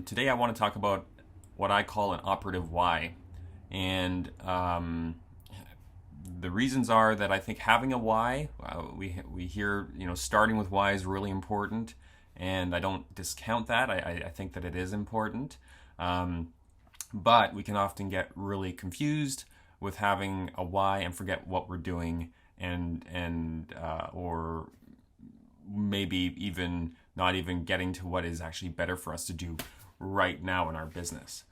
Today I want to talk about what I call an operative why. And the reasons are that I think having a why, we hear, starting with why is really important. And I don't discount that. I think that it is important. But we can often get really confused with having a why and forget what we're doing or maybe even not even getting to what is actually better for us to do right now in our business.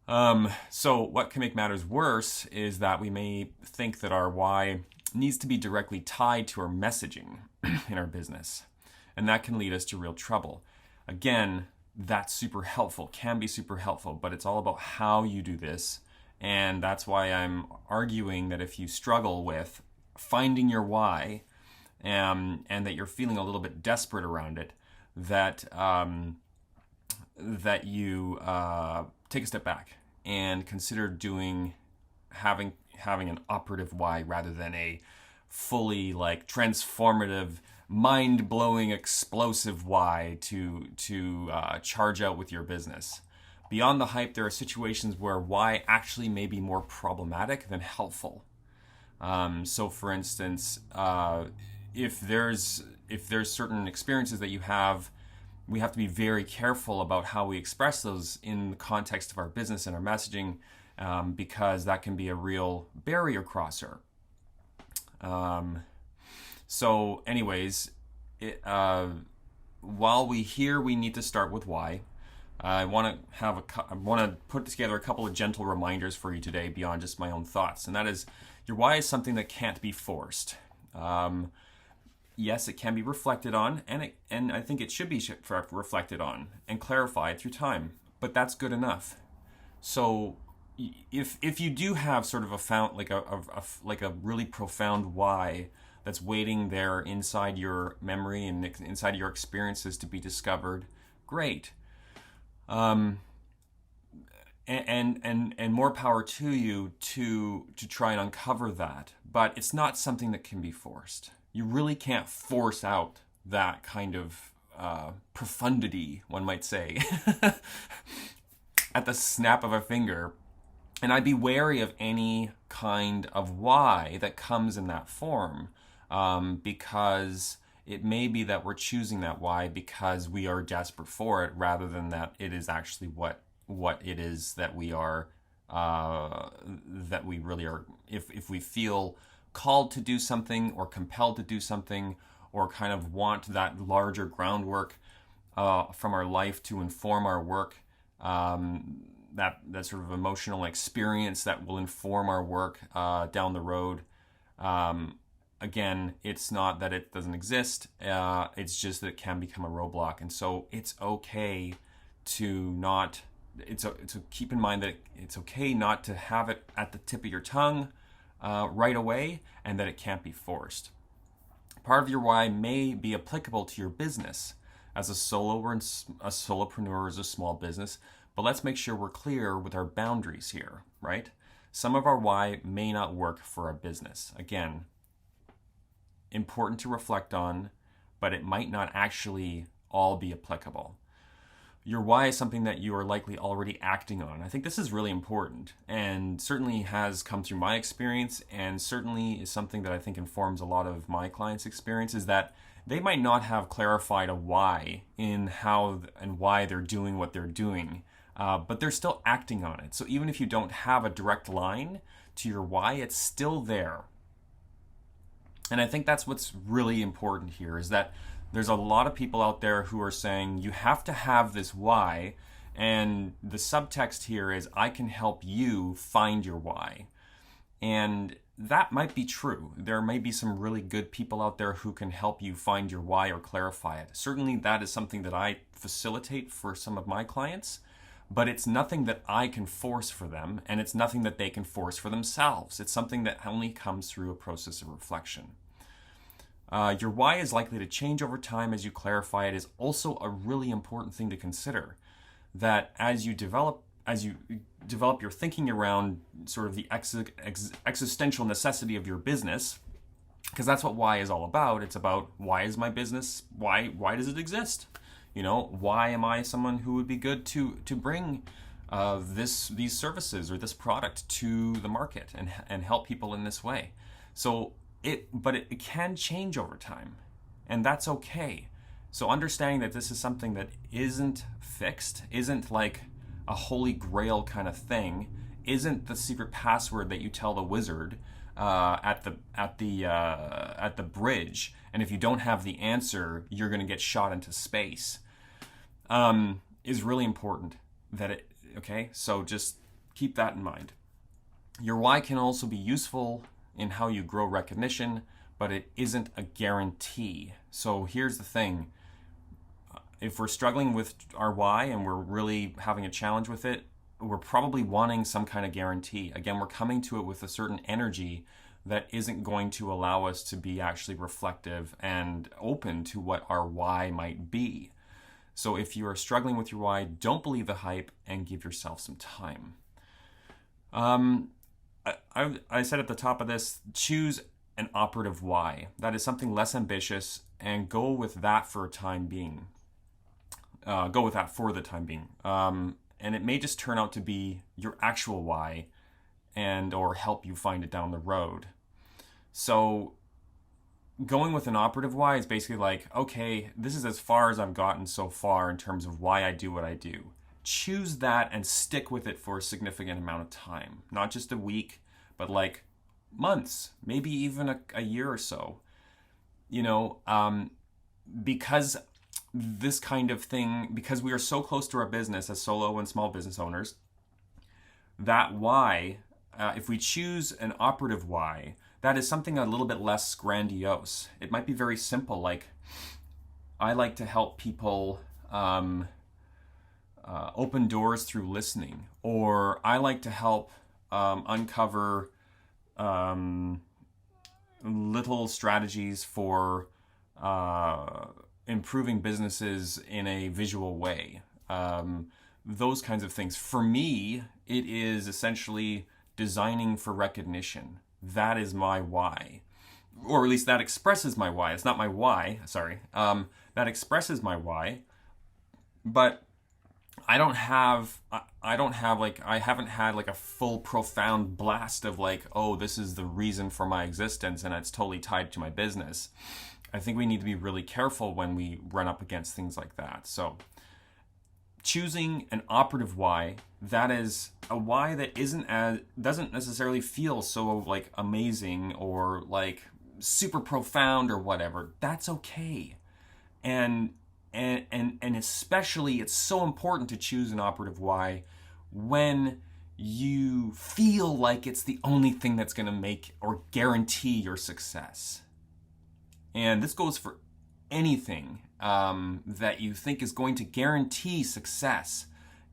So what can make matters worse is that we may think that our why needs to be directly tied to our messaging in our business. And that can lead us to real trouble. Again, that's super helpful, can be super helpful, but it's all about how you do this. And that's why I'm arguing that if you struggle with finding your why, and that you're feeling a little bit desperate around it, that you take a step back and consider having an operative why rather than a fully transformative, mind-blowing, explosive why to charge out with your business. Beyond the hype, there are situations where why actually may be more problematic than helpful. So, for instance, if there's certain experiences that you have, we have to be very careful about how we express those in the context of our business and our messaging, because that can be a real barrier crosser. So anyways, while we need to start with why, I want to put together a couple of gentle reminders for you today beyond just my own thoughts, and that is, your why is something that can't be forced. Yes, it can be reflected on, and I think it should be reflected on and clarified through time. But that's good enough. So, if you do have sort of a really profound why that's waiting there inside your memory and inside your experiences to be discovered, great. And more power to you to try and uncover that. But it's not something that can be forced. You really can't force out that kind of profundity, one might say, at the snap of a finger. And I'd be wary of any kind of why that comes in that form, because it may be that we're choosing that why because we are desperate for it, rather than that it is actually what it is that we are, that we really are. If we feel called to do something or compelled to do something, or kind of want that larger groundwork from our life to inform our work, that sort of emotional experience that will inform our work down the road. Again, it's not that it doesn't exist, it's just that it can become a roadblock. And so it's okay to keep in mind that it's okay not to have it at the tip of your tongue right away, and that it can't be forced. Part of your why may be applicable to your business as a solopreneur or as a small business, but let's make sure we're clear with our boundaries here, right? Some of our why may not work for our business. Again, important to reflect on, but it might not actually all be applicable. Your why is something that you are likely already acting on. I think this is really important, and certainly has come through my experience, and certainly is something that I think informs a lot of my clients' experience, is that they might not have clarified a why in how and why they're doing what they're doing, but they're still acting on it. So even if you don't have a direct line to your why, it's still there. And I think that's what's really important here, is that there's a lot of people out there who are saying you have to have this why, and the subtext here is I can help you find your why. And that might be true. There may be some really good people out there who can help you find your why or clarify it. Certainly that is something that I facilitate for some of my clients, but it's nothing that I can force for them, and it's nothing that they can force for themselves. It's something that only comes through a process of reflection. Your why is likely to change over time as you clarify it is also a really important thing to consider. That as you develop your thinking around sort of the existential necessity of your business, because that's what why is all about. It's about, why is my business, why does it exist? Why am I someone who would be good to bring these services or this product to the market and help people in this way? So it can change over time, and that's okay. So understanding that this is something that isn't fixed, isn't like a holy grail kind of thing, isn't the secret password that you tell the wizard at the bridge, and if you don't have the answer, you're going to get shot into space. Is really important. Okay, so just keep that in mind. Your why can also be useful in how you grow recognition, but it isn't a guarantee. So here's the thing. If we're struggling with our why and we're really having a challenge with it, we're probably wanting some kind of guarantee. Again, we're coming to it with a certain energy that isn't going to allow us to be actually reflective and open to what our why might be. So if you are struggling with your why, don't believe the hype and give yourself some time. I said at the top of this, choose an operative why. That is something less ambitious, and go with that for the time being. And it may just turn out to be your actual why or help you find it down the road. So going with an operative why is basically like, okay, this is as far as I've gotten so far in terms of why I do what I do. Choose that and stick with it for a significant amount of time. Not just a week, but like months, maybe even a year or so. Because this kind of thing, because we are so close to our business as solo and small business owners, that why, if we choose an operative why, that is something a little bit less grandiose. It might be very simple, like I like to help people open doors through listening, or I like to help uncover little strategies for improving businesses in a visual way. Those kinds of things. For me, it is essentially designing for recognition. That is my why. Or at least that expresses my why. It's not my why, sorry. That expresses my why. But I haven't had like a full profound blast of like, oh, this is the reason for my existence and it's totally tied to my business. I think we need to be really careful when we run up against things like that. So choosing an operative why, that is a why that doesn't necessarily feel so like amazing or like super profound or whatever. That's okay. And especially it's so important to choose an operative why when you feel like it's the only thing that's going to make or guarantee your success. And this goes for anything that you think is going to guarantee success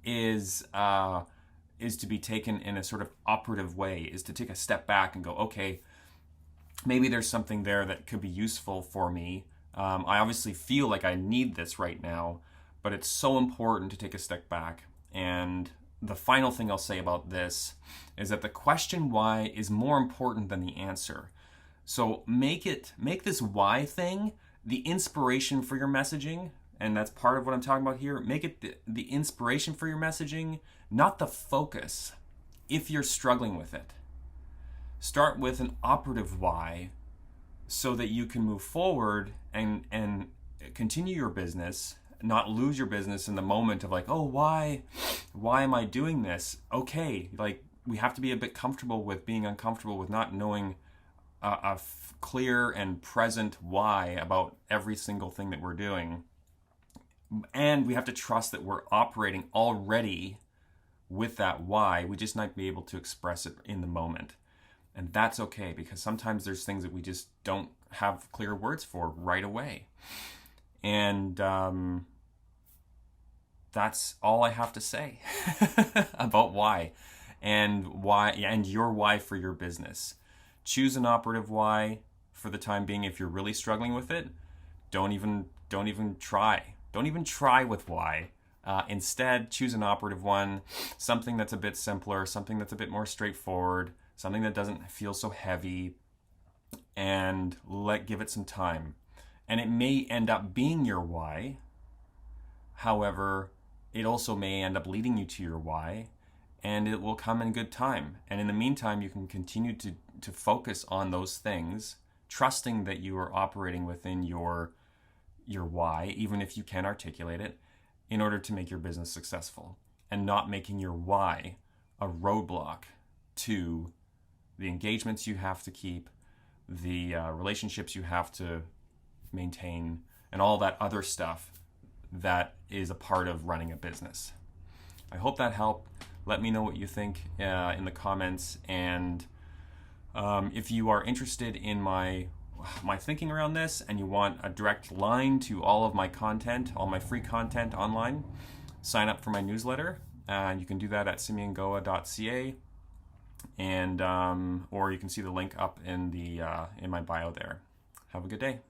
is to be taken in a sort of operative way, is to take a step back and go, okay, maybe there's something there that could be useful for me. I obviously feel like I need this right now, but it's so important to take a step back. And the final thing I'll say about this is that the question why is more important than the answer. So make this why thing the inspiration for your messaging, and that's part of what I'm talking about here. Make it the inspiration for your messaging, not the focus, if you're struggling with it. Start with an operative why so that you can move forward and continue your business, not lose your business in the moment of like, oh, why am I doing this? Okay, like we have to be a bit comfortable with being uncomfortable with not knowing a clear and present why about every single thing that we're doing. And we have to trust that we're operating already with that why. We just might be able to express it in the moment. And that's okay, because sometimes there's things that we just don't have clear words for right away. And that's all I have to say about why and your why for your business. Choose an operative why for the time being. If you're really struggling with it, don't even try. Don't even try with why. Instead, choose an operative one, something that's a bit simpler, something that's a bit more straightforward, something that doesn't feel so heavy, and give it some time. And it may end up being your why, However, it also may end up leading you to your why, and it will come in good time. And in the meantime, you can continue to focus on those things, trusting that you are operating within your why, even if you can articulate it, in order to make your business successful, and not making your why a roadblock to the engagements you have to keep, the relationships you have to maintain, and all that other stuff that is a part of running a business. I hope that helped. Let me know what you think in the comments, and if you are interested in my thinking around this and you want a direct line to all of my content, all my free content online, sign up for my newsletter. You can do that at simeongoa.ca, and or you can see the link up in my bio there. Have a good day.